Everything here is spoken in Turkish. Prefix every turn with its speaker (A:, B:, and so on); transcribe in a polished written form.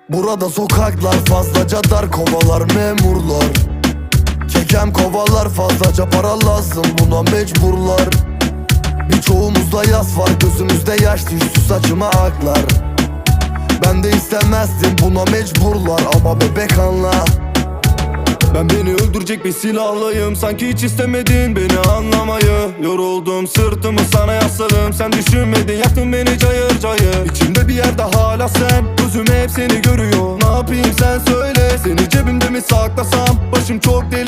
A: Burada sokaklar fazlaca dar, kovalar memurlar. Kekem kovalar, fazlaca para lazım, buna mecburlar. Birçoğumuzda yas var, gözümüzde yaş düştü saçıma aklar. Ben de istemezdim, buna mecburlar ama bebek anla.
B: Ben beni öldürecek bir silahlayım, sanki hiç istemedin beni anlamayı. Yoruldum, sırtımı sana yasladım, sen düşünmedin, yaktın beni cayır cayır. İçimde bir yerde hala sen, gözüm hep seni görüyor. Ne yapayım sen söyle, seni cebimde mi saklasam? Başım çok deli